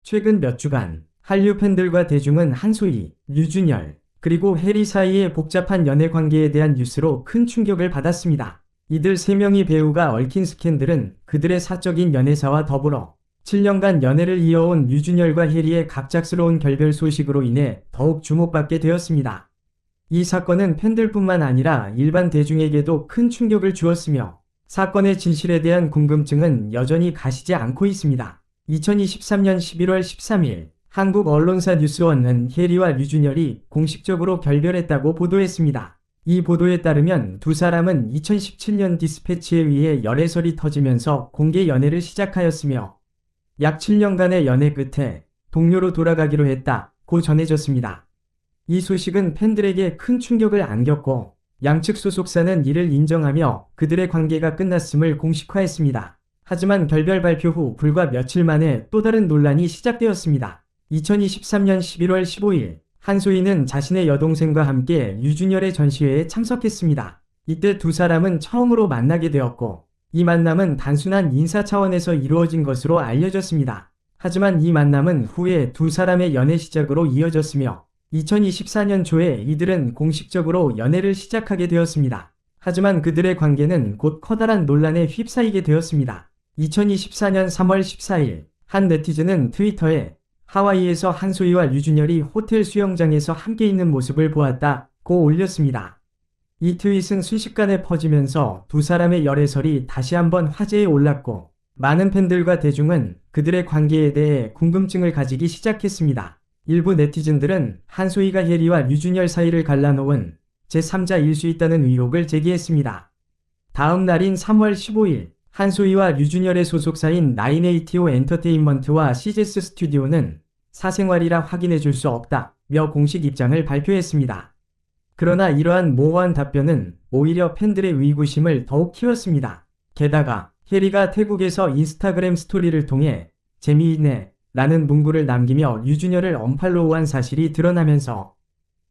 최근 몇 주간 한류 팬들과 대중은 한소희, 류준열, 그리고 해리 사이의 복잡한 연애 관계에 대한 뉴스로 큰 충격을 받았습니다. 이들 세 명의 배우가 얽힌 스캔들은 그들의 사적인 연애사와 더불어 7년간 연애를 이어온 류준열과 해리의 갑작스러운 결별 소식으로 인해 더욱 주목받게 되었습니다. 이 사건은 팬들뿐만 아니라 일반 대중에게도 큰 충격을 주었으며 사건의 진실에 대한 궁금증은 여전히 가시지 않고 있습니다. 2023년 11월 13일 한국 언론사 뉴스원은 해리와 류준열이 공식적으로 결별했다고 보도했습니다. 이 보도에 따르면 두 사람은 2017년 디스패치에 의해 열애설이 터지면서 공개 연애를 시작하였으며 약 7년간의 연애 끝에 동료로 돌아가기로 했다고 전해졌습니다. 이 소식은 팬들에게 큰 충격을 안겼고 양측 소속사는 이를 인정하며 그들의 관계가 끝났음을 공식화했습니다. 하지만 결별 발표 후 불과 며칠 만에 또 다른 논란이 시작되었습니다. 2023년 11월 15일 한소희는 자신의 여동생과 함께 류준열의 전시회에 참석했습니다. 이때 두 사람은 처음으로 만나게 되었고 이 만남은 단순한 인사 차원에서 이루어진 것으로 알려졌습니다. 하지만 이 만남은 후에 두 사람의 연애 시작으로 이어졌으며 2024년 초에 이들은 공식적으로 연애를 시작하게 되었습니다. 하지만 그들의 관계는 곧 커다란 논란에 휩싸이게 되었습니다. 2024년 3월 14일 한 네티즌은 트위터에 하와이에서 한소희와 류준열이 호텔 수영장에서 함께 있는 모습을 보았다고 올렸습니다. 이 트윗은 순식간에 퍼지면서 두 사람의 열애설이 다시 한번 화제에 올랐고 많은 팬들과 대중은 그들의 관계에 대해 궁금증을 가지기 시작했습니다. 일부 네티즌들은 한소희가 해리와 류준열 사이를 갈라놓은 제3자일 수 있다는 의혹을 제기했습니다. 다음 날인 3월 15일 한소희와 류준열의 소속사인 9ATO 엔터테인먼트와 CGS 스튜디오는 사생활이라 확인해줄 수 없다며 공식 입장을 발표했습니다. 그러나 이러한 모호한 답변은 오히려 팬들의 의구심을 더욱 키웠습니다. 게다가 해리가 태국에서 인스타그램 스토리를 통해 재미있네 라는 문구를 남기며 류준열을 언팔로우한 사실이 드러나면서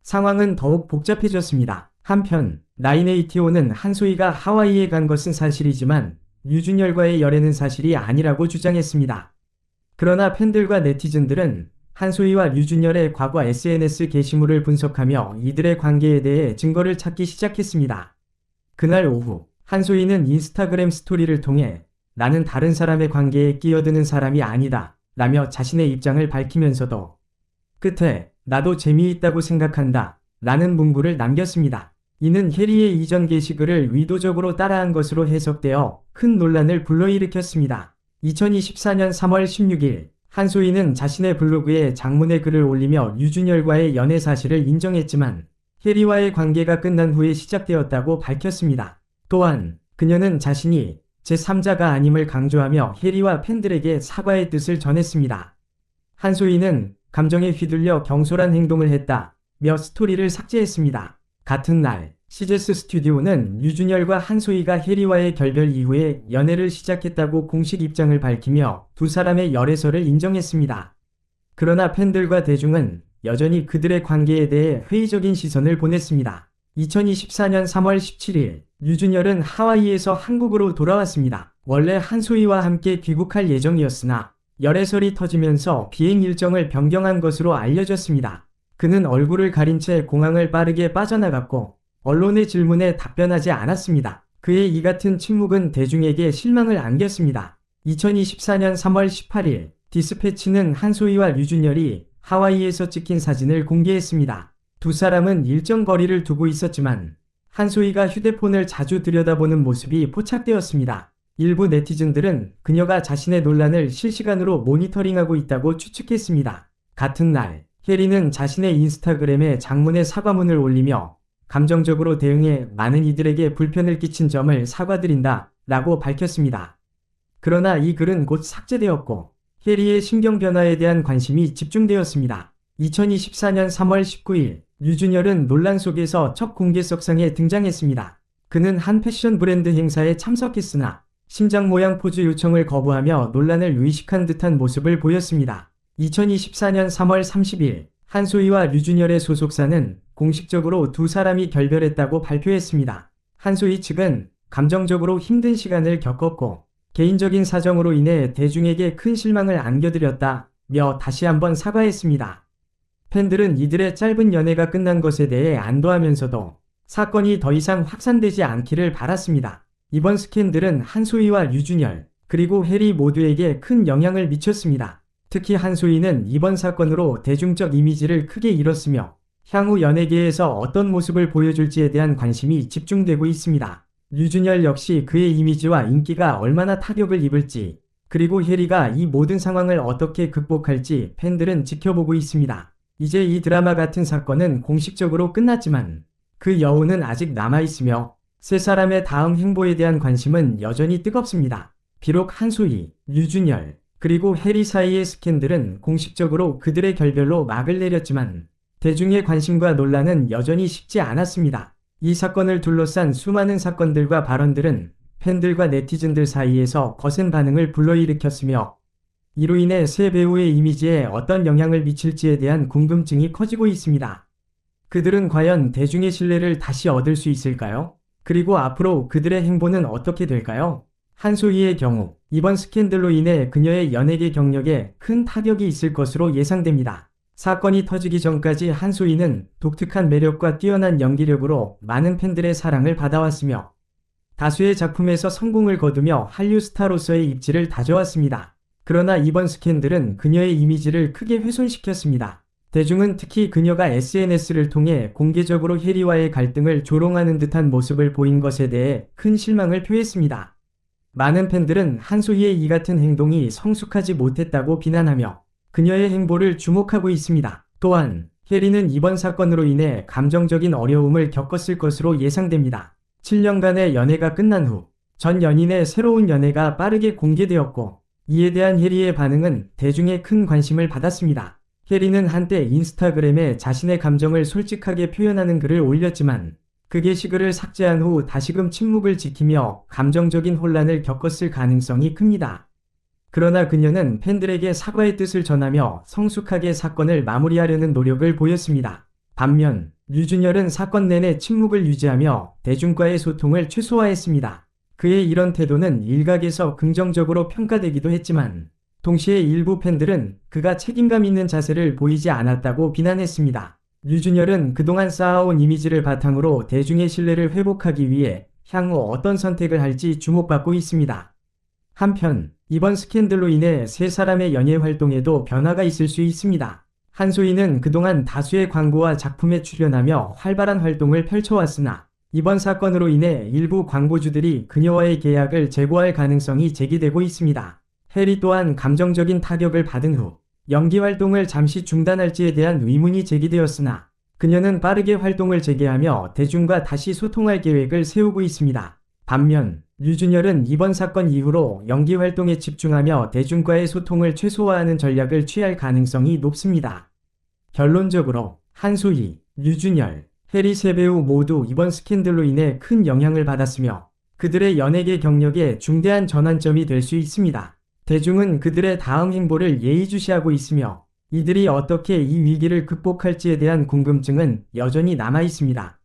상황은 더욱 복잡해졌습니다. 한편 9ATO는 한소희가 하와이에 간 것은 사실이지만 류준열과의 열애는 사실이 아니라고 주장했습니다. 그러나 팬들과 네티즌들은 한소희와 류준열의 과거 SNS 게시물을 분석하며 이들의 관계에 대해 증거를 찾기 시작했습니다. 그날 오후 한소희는 인스타그램 스토리를 통해 나는 다른 사람의 관계에 끼어드는 사람이 아니다 라며 자신의 입장을 밝히면서도 끝에 나도 재미있다고 생각한다 라는 문구를 남겼습니다. 이는 해리의 이전 게시글을 의도적으로 따라한 것으로 해석되어 큰 논란을 불러일으켰습니다. 2024년 3월 16일 한소희는 자신의 블로그에 장문의 글을 올리며 류준열과의 연애 사실을 인정했지만 해리와의 관계가 끝난 후에 시작되었다고 밝혔습니다. 또한 그녀는 자신이 제3자가 아님을 강조하며 해리와 팬들에게 사과의 뜻을 전했습니다. 한소희는 감정에 휘둘려 경솔한 행동을 했다며 스토리를 삭제했습니다. 같은 날 CGS 스튜디오는 류준열과 한소희가 해리와의 결별 이후에 연애를 시작했다고 공식 입장을 밝히며 두 사람의 열애설을 인정했습니다. 그러나 팬들과 대중은 여전히 그들의 관계에 대해 회의적인 시선을 보냈습니다. 2024년 3월 17일 류준열은 하와이에서 한국으로 돌아왔습니다. 원래 한소희와 함께 귀국할 예정이었으나 열애설이 터지면서 비행 일정을 변경한 것으로 알려졌습니다. 그는 얼굴을 가린 채 공항을 빠르게 빠져나갔고 언론의 질문에 답변하지 않았습니다. 그의 이 같은 침묵은 대중에게 실망을 안겼습니다. 2024년 3월 18일 디스패치는 한소희와 류준열이 하와이에서 찍힌 사진을 공개했습니다. 두 사람은 일정 거리를 두고 있었지만 한소희가 휴대폰을 자주 들여다보는 모습이 포착되었습니다. 일부 네티즌들은 그녀가 자신의 논란을 실시간으로 모니터링하고 있다고 추측했습니다. 같은 날 해리는 자신의 인스타그램에 장문의 사과문을 올리며 감정적으로 대응해 많은 이들에게 불편을 끼친 점을 사과드린다 라고 밝혔습니다. 그러나 이 글은 곧 삭제되었고 해리의 신경 변화에 대한 관심이 집중되었습니다. 2024년 3월 19일 류준열은 논란 속에서 첫 공개석상에 등장했습니다. 그는 한 패션 브랜드 행사에 참석했으나 심장 모양 포즈 요청을 거부하며 논란을 의식한 듯한 모습을 보였습니다. 2024년 3월 30일 한소희와 류준열의 소속사는 공식적으로 두 사람이 결별했다고 발표했습니다. 한소희 측은 감정적으로 힘든 시간을 겪었고 개인적인 사정으로 인해 대중에게 큰 실망을 안겨드렸다며 며 다시 한번 사과했습니다. 팬들은 이들의 짧은 연애가 끝난 것에 대해 안도하면서도 사건이 더 이상 확산되지 않기를 바랐습니다. 이번 스캔들은 한소희와 류준열, 그리고 해리 모두에게 큰 영향을 미쳤습니다. 특히 한소희는 이번 사건으로 대중적 이미지를 크게 잃었으며 향후 연예계에서 어떤 모습을 보여줄지에 대한 관심이 집중되고 있습니다. 류준열 역시 그의 이미지와 인기가 얼마나 타격을 입을지, 그리고 해리가 이 모든 상황을 어떻게 극복할지 팬들은 지켜보고 있습니다. 이제 이 드라마 같은 사건은 공식적으로 끝났지만 그 여운은 아직 남아있으며 세 사람의 다음 행보에 대한 관심은 여전히 뜨겁습니다. 비록 한소희, 류준열, 그리고 해리 사이의 스캔들은 공식적으로 그들의 결별로 막을 내렸지만 대중의 관심과 논란은 여전히 식지 않았습니다. 이 사건을 둘러싼 수많은 사건들과 발언들은 팬들과 네티즌들 사이에서 거센 반응을 불러일으켰으며 이로 인해 새 배우의 이미지에 어떤 영향을 미칠지에 대한 궁금증이 커지고 있습니다. 그들은 과연 대중의 신뢰를 다시 얻을 수 있을까요? 그리고 앞으로 그들의 행보는 어떻게 될까요? 한소희의 경우 이번 스캔들로 인해 그녀의 연예계 경력에 큰 타격이 있을 것으로 예상됩니다. 사건이 터지기 전까지 한소희는 독특한 매력과 뛰어난 연기력으로 많은 팬들의 사랑을 받아왔으며 다수의 작품에서 성공을 거두며 한류 스타로서의 입지를 다져왔습니다. 그러나 이번 스캔들은 그녀의 이미지를 크게 훼손시켰습니다. 대중은 특히 그녀가 SNS를 통해 공개적으로 해리와의 갈등을 조롱하는 듯한 모습을 보인 것에 대해 큰 실망을 표했습니다. 많은 팬들은 한소희의 이 같은 행동이 성숙하지 못했다고 비난하며 그녀의 행보를 주목하고 있습니다. 또한 해리는 이번 사건으로 인해 감정적인 어려움을 겪었을 것으로 예상됩니다. 7년간의 연애가 끝난 후 전 연인의 새로운 연애가 빠르게 공개되었고 이에 대한 해리의 반응은 대중의 큰 관심을 받았습니다. 해리는 한때 인스타그램에 자신의 감정을 솔직하게 표현하는 글을 올렸지만 그 게시글을 삭제한 후 다시금 침묵을 지키며 감정적인 혼란을 겪었을 가능성이 큽니다. 그러나 그녀는 팬들에게 사과의 뜻을 전하며 성숙하게 사건을 마무리하려는 노력을 보였습니다. 반면 류준열은 사건 내내 침묵을 유지하며 대중과의 소통을 최소화했습니다. 그의 이런 태도는 일각에서 긍정적으로 평가되기도 했지만 동시에 일부 팬들은 그가 책임감 있는 자세를 보이지 않았다고 비난했습니다. 류준열은 그동안 쌓아온 이미지를 바탕으로 대중의 신뢰를 회복하기 위해 향후 어떤 선택을 할지 주목받고 있습니다. 한편 이번 스캔들로 인해 세 사람의 연예 활동에도 변화가 있을 수 있습니다. 한소희는 그동안 다수의 광고와 작품에 출연하며 활발한 활동을 펼쳐왔으나 이번 사건으로 인해 일부 광고주들이 그녀와의 계약을 재고할 가능성이 제기되고 있습니다. 해리 또한 감정적인 타격을 받은 후 연기 활동을 잠시 중단할지에 대한 의문이 제기되었으나 그녀는 빠르게 활동을 재개하며 대중과 다시 소통할 계획을 세우고 있습니다. 반면 류준열은 이번 사건 이후로 연기 활동에 집중하며 대중과의 소통을 최소화하는 전략을 취할 가능성이 높습니다. 결론적으로 한소희, 류준열, 해리 세 배우 모두 이번 스캔들로 인해 큰 영향을 받았으며 그들의 연예계 경력에 중대한 전환점이 될 수 있습니다. 대중은 그들의 다음 행보를 예의주시하고 있으며 이들이 어떻게 이 위기를 극복할지에 대한 궁금증은 여전히 남아 있습니다.